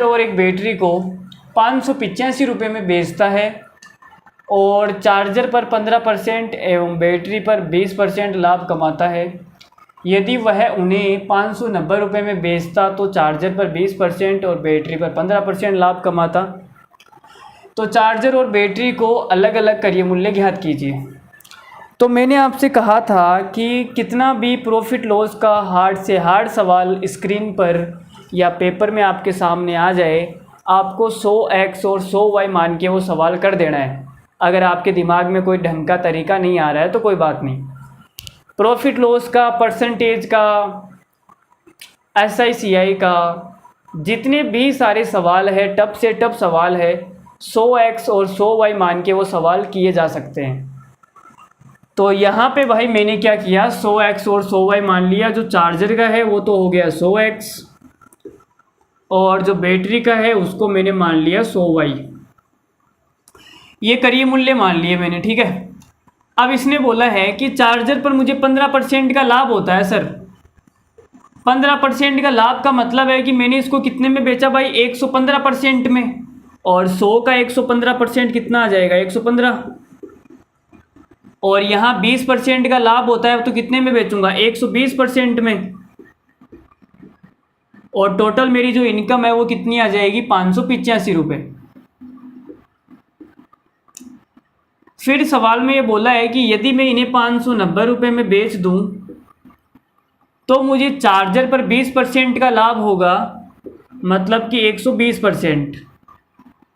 और एक बैटरी को 585 रुपये में बेचता है और चार्जर पर 15% एवं बैटरी पर 20% लाभ कमाता है। यदि वह उन्हें 590 रुपये में बेचता तो चार्जर पर 20% और बैटरी पर 15% लाभ कमाता। तो चार्जर और बैटरी को अलग अलग करिए, मूल्य ज्ञात कीजिए। तो मैंने आपसे कहा था कि कितना भी प्रॉफिट लॉस का हार्ड से हार्ड सवाल स्क्रीन पर या पेपर में आपके सामने आ जाए, आपको 100x और 100y मान के वो सवाल कर देना है। अगर आपके दिमाग में कोई ढंग का तरीका नहीं आ रहा है तो कोई बात नहीं। प्रॉफिट लॉस का, परसेंटेज का, SICI का, जितने भी सारे सवाल है, टफ से टफ सवाल है, 100x और 100y मान के वो सवाल किए जा सकते हैं। तो यहाँ पे भाई मैंने क्या किया, 100x और 100y मान लिया। जो चार्जर का है वो तो हो गया 100x और जो बैटरी का है उसको मैंने मान लिया 100y। ये करिए मूल्य मान लिए मैंने, ठीक है। अब इसने बोला है कि चार्जर पर मुझे 15% का लाभ होता है। सर 15% का लाभ का मतलब है कि मैंने इसको कितने में बेचा भाई, 115% में, और 100 का 115% कितना आ जाएगा, 115। और यहाँ 20% का लाभ होता है तो कितने में बेचूंगा, 120% में। और टोटल मेरी जो इनकम है वो कितनी आ जाएगी, 585 रुपये। फिर सवाल में ये बोला है कि यदि मैं इन्हें 590 रुपये में बेच दूं तो मुझे चार्जर पर 20% का लाभ होगा, मतलब कि 120%,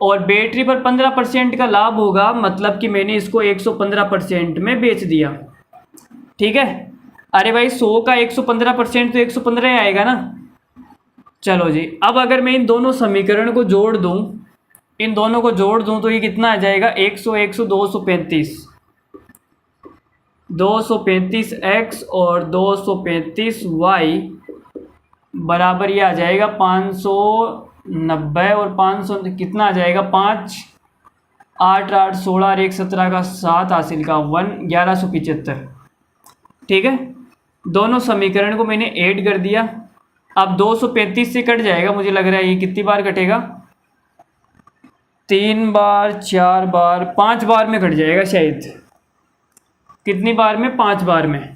और बैटरी पर 15% का लाभ होगा, मतलब कि मैंने इसको 115% में बेच दिया, ठीक है। अरे भाई 100 का 115% तो 115 आएगा ना। चलो जी, अब अगर मैं इन दोनों समीकरण को जोड़ दूं, इन दोनों को जोड़ दूं तो ये कितना आ जाएगा, 100 100 235, 235x और 235y बराबर ये आ जाएगा 590 और 500 कितना आ जाएगा, 5 8 8 16 और 1 17 का 7 हासिल का 1 1175, ठीक है। दोनों समीकरण को मैंने ऐड कर दिया। अब 235 से कट जाएगा, मुझे लग रहा है ये कितनी बार कटेगा, 3 बार 4 बार 5 बार में कट जाएगा शायद। कितनी बार में, 5 बार में।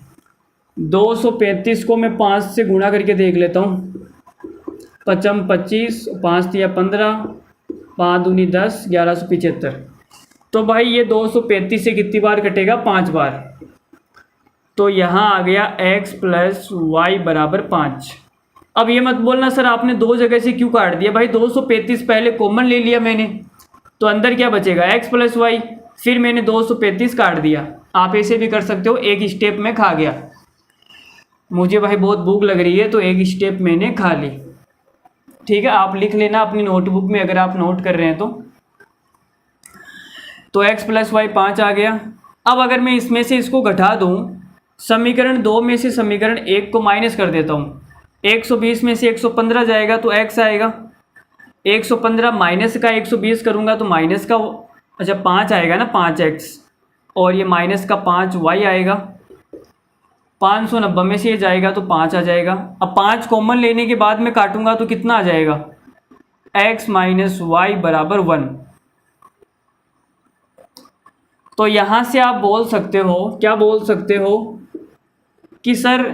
235 को मैं 5 से गुणा करके देख लेता हूँ, 5 25, 5 दिया 15, 5 दूनी 10, 1175। तो भाई ये 235 से कितनी बार कटेगा, 5 बार। तो यहाँ आ गया x + y बराबर 5। अब ये मत बोलना सर आपने दो जगह से क्यों काट दिया, भाई 235 पहले कॉमन ले लिया मैंने, तो अंदर क्या बचेगा, x + y, फिर मैंने 235 काट दिया। आप ऐसे भी कर सकते हो, एक स्टेप में खा गया। मुझे भाई बहुत भूख लग रही है तो एक स्टेप मैंने खा ली, ठीक है। आप लिख लेना अपनी नोटबुक में अगर आप नोट कर रहे हैं तो x + y 5 आ गया। अब अगर मैं इसमें से इसको घटा दूं, समीकरण 2 में से समीकरण 1 को माइनस कर देता हूँ, 120 में से 115 जाएगा तो x आएगा, 115 माइनस का 120 करूँगा तो माइनस का, अच्छा 5 आएगा ना, 5x, और ये माइनस का 5y आएगा। 590 में से ये जाएगा तो 5 आ जाएगा। अब 5 कॉमन लेने के बाद में काटूंगा तो कितना आ जाएगा, x - y बराबर 1। तो यहाँ से आप बोल सकते हो, क्या बोल सकते हो कि सर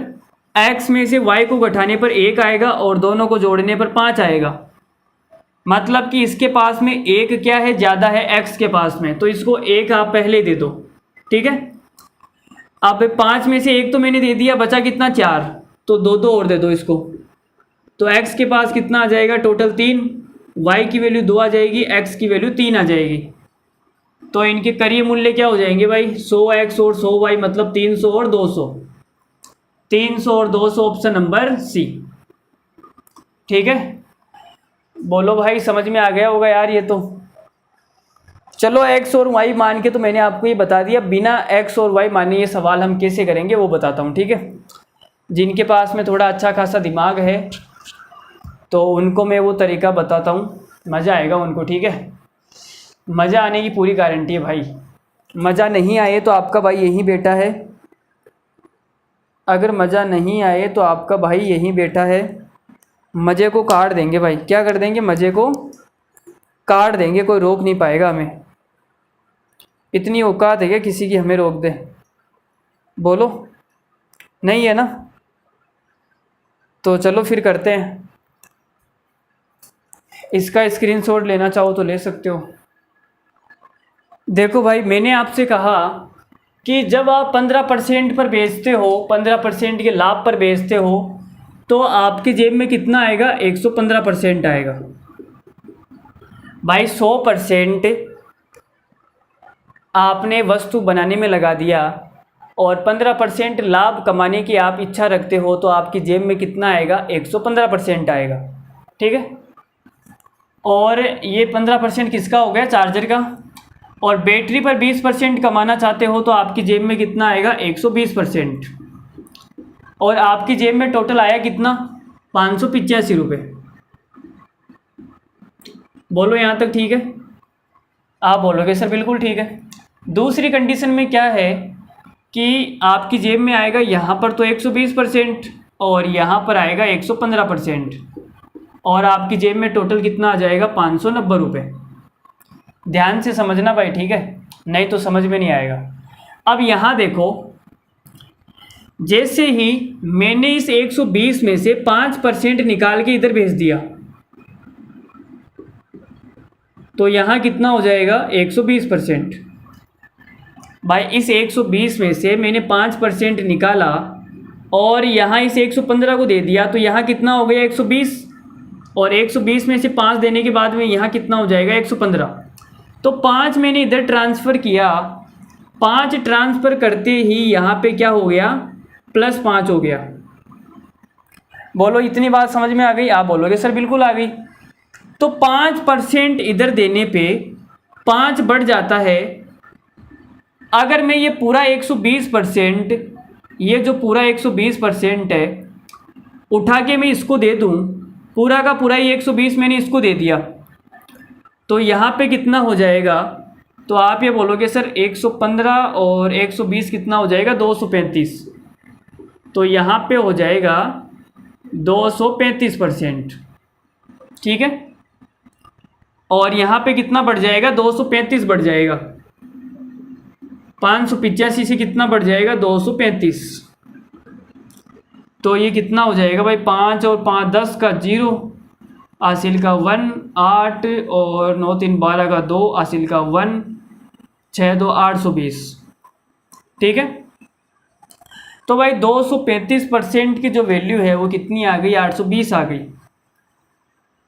x में से y को घटाने पर 1 आएगा और दोनों को जोड़ने पर 5 आएगा। मतलब कि इसके पास में एक क्या है, ज़्यादा है x के पास में, तो इसको 1 आप पहले दे दो, ठीक है। अब 5 में से 1 तो मैंने दे दिया, बचा कितना, 4, तो 2 2 और दे दो इसको। तो x के पास कितना आ जाएगा, टोटल 3, y की वैल्यू 2 आ जाएगी, x की वैल्यू 3 आ जाएगी। तो इनके करीय मूल्य क्या हो जाएंगे भाई, 100x और 100y मतलब 300 और 200, 300 और 200 ऑप्शन नंबर सी, ठीक है। बोलो भाई समझ में आ गया होगा यार ये तो। चलो x और y मान के तो मैंने आपको ये बता दिया, बिना x और y माने ये सवाल हम कैसे करेंगे वो बताता हूँ, ठीक है। जिनके पास में थोड़ा अच्छा खासा दिमाग है तो उनको मैं वो तरीका बताता हूँ, मज़ा आएगा उनको, ठीक है। मज़ा आने की पूरी गारंटी है भाई। मज़ा नहीं आए तो आपका भाई यही बेटा है, अगर मज़ा नहीं आए तो आपका भाई यही बेटा है, मज़े को काट देंगे भाई, क्या कर देंगे, मज़े को काट देंगे, कोई रोक नहीं पाएगा हमें। इतनी औकात है क्या किसी की हमें रोक दे? बोलो, नहीं है ना? तो चलो फिर करते हैं। इसका स्क्रीनशॉट लेना चाहो तो ले सकते हो। देखो भाई, मैंने आपसे कहा कि जब आप 15% पर बेचते हो, 15% के लाभ पर बेचते हो, तो आपकी जेब में कितना आएगा, 115% आएगा। भाई 100% आपने वस्तु बनाने में लगा दिया और 15% लाभ कमाने की आप इच्छा रखते हो, तो आपकी जेब में कितना आएगा, 115% आएगा। ठीक है, और ये 15% किसका हो गया, चार्जर का। और बैटरी पर 20% कमाना चाहते हो तो आपकी जेब में कितना आएगा, 120%। और आपकी जेब में टोटल आया कितना, 585 रुपये। बोलो यहाँ तक ठीक है? आप बोलोगे सर बिल्कुल ठीक है। दूसरी कंडीशन में क्या है कि आपकी जेब में आएगा यहाँ पर तो 120% और यहाँ पर आएगा 115%, और आपकी जेब में टोटल कितना आ जाएगा, 590 रुपये। ध्यान से समझना भाई, ठीक है, नहीं तो समझ में नहीं आएगा। अब यहाँ देखो, जैसे ही मैंने इस 120 में से 5% निकाल के इधर भेज दिया, तो यहाँ कितना हो जाएगा, 120%। भाई इस 120 में से मैंने 5% निकाला और यहाँ इस 115 को दे दिया, तो यहाँ कितना हो गया, 120। और 120 में से 5 देने के बाद में यहाँ कितना हो जाएगा, 115। तो 5 मैंने इधर ट्रांसफ़र किया, 5 ट्रांसफ़र करते ही यहाँ पे क्या हो गया, +5 हो गया। बोलो इतनी बात समझ में आ गई? आप बोलोगे सर बिल्कुल आ गई। तो 5% इधर देने पे 5 बढ़ जाता है। अगर मैं ये पूरा 120%, ये जो पूरा 120% है, उठा के मैं इसको दे दूँ, पूरा का पूरा ये 120 मैंने इसको दे दिया, तो यहाँ पे कितना हो जाएगा, तो आप ये बोलोगे सर 115 और 120 कितना हो जाएगा, 235। तो यहाँ पे हो जाएगा 235%। ठीक है, और यहाँ पे कितना बढ़ जाएगा, 235 बढ़ जाएगा। 585 से कितना बढ़ जाएगा, 235। तो ये कितना हो जाएगा भाई, 5 और 5 10 का 0, हासिल का 1, 8 और 9 3 12 का 2, हासिल का 1, 6 2 820। ठीक है, तो भाई 235% की जो वैल्यू है वो कितनी आ गई, 820 आ गई।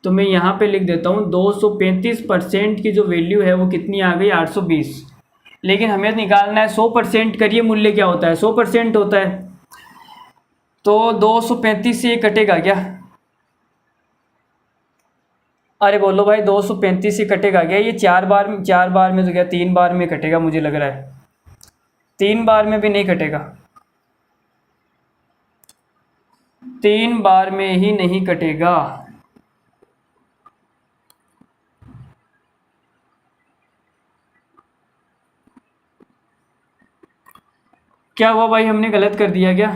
तो मैं यहाँ पे लिख देता हूँ 235% की जो वैल्यू है वो कितनी आ गई, 820। लेकिन हमें निकालना है 100% करिए मूल्य क्या होता है, 100% होता है। तो 235 से ये कटेगा क्या, अरे बोलो भाई, 235 से कटेगा क्या? ये 4 बार में तो क्या 3 बार में कटेगा, मुझे लग रहा है 3 बार में भी नहीं कटेगा, 3 बार में ही नहीं कटेगा। क्या हुआ भाई, हमने गलत कर दिया क्या?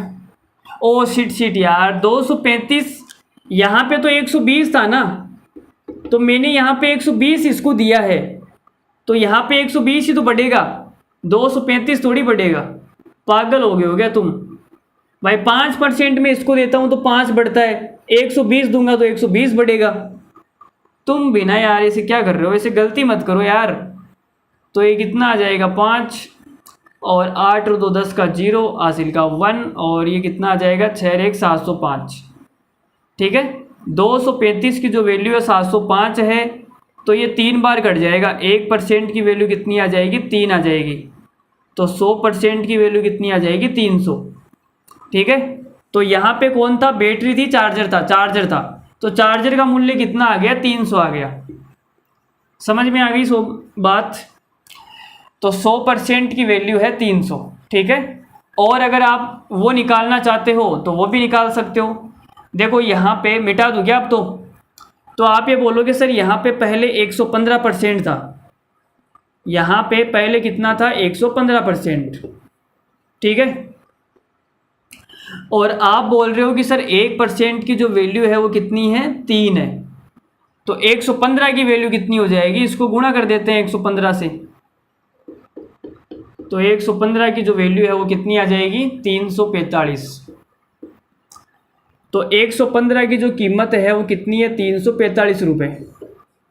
ओ शिट यार, 235 यहाँ पे तो 120 था ना, तो मैंने यहाँ पे 120 इसको दिया है, तो यहाँ पे 120 ही तो बढ़ेगा, 235 थोड़ी बढ़ेगा। पागल हो गए हो क्या तुम? भाई 5% में इसको देता हूँ तो 5 बढ़ता है, 120 दूंगा तो 120 बढ़ेगा। तुम भी ना यार ऐसे क्या कर रहे हो, ऐसे गलती मत करो यार। तो ये कितना आ जाएगा, 5 और 8 और 2 10 का 0, हासिल का 1, और ये कितना आ जाएगा, 6 1 705। ठीक है, 235 की जो वैल्यू है 705 है, तो ये 3 बार कट जाएगा। 1% की वैल्यू कितनी आ जाएगी, 3 आ जाएगी। तो 100% की वैल्यू कितनी आ जाएगी, 300। ठीक है, तो यहाँ पे कौन था, बैटरी थी, चार्जर था, तो चार्जर का मूल्य कितना आ गया, 300 आ गया। समझ में आ गई सो बात? तो 100% की वैल्यू है 300। ठीक है, और अगर आप वो निकालना चाहते हो तो वो भी निकाल सकते हो। देखो यहाँ पे मिटा दूँ क्या अब? तो आप ये बोलोगे सर यहाँ पे पहले 115% था, यहाँ पे पहले कितना था, 115%। ठीक है, और आप बोल रहे हो कि सर 1% की जो वैल्यू है वो कितनी है, 3 है। तो 115 की वैल्यू कितनी हो जाएगी, इसको गुणा कर देते हैं 115 से। तो 115 की जो वैल्यू है वो कितनी आ जाएगी, 345। तो 115 की जो कीमत है वो कितनी है, 345 रुपये।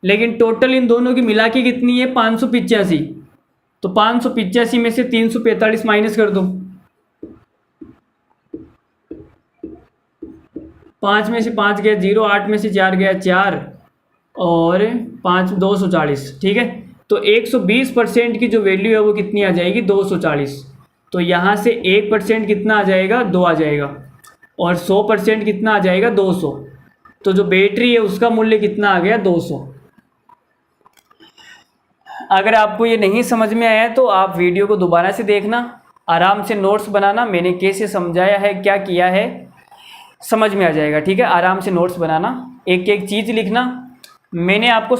लेकिन टोटल इन दोनों की मिला के कितनी है, 585। तो 585 में से 345 माइनस कर दो। 5 में से 5 गया 0, 8 में से 4 गया 4, और 5 240। ठीक है, तो 120% की जो वैल्यू है वो कितनी आ जाएगी, 240। तो यहाँ से 1% कितना आ जाएगा, 2 आ जाएगा, और 100% कितना आ जाएगा, 200। तो जो बैटरी है उसका मूल्य कितना आ गया, 200। अगर आपको ये नहीं समझ में आया तो आप वीडियो को दोबारा से देखना, आराम से नोट्स बनाना, मैंने कैसे समझाया है, क्या किया है, समझ में आ जाएगा। ठीक है, आराम से नोट्स बनाना, एक एक चीज़ लिखना। मैंने आपको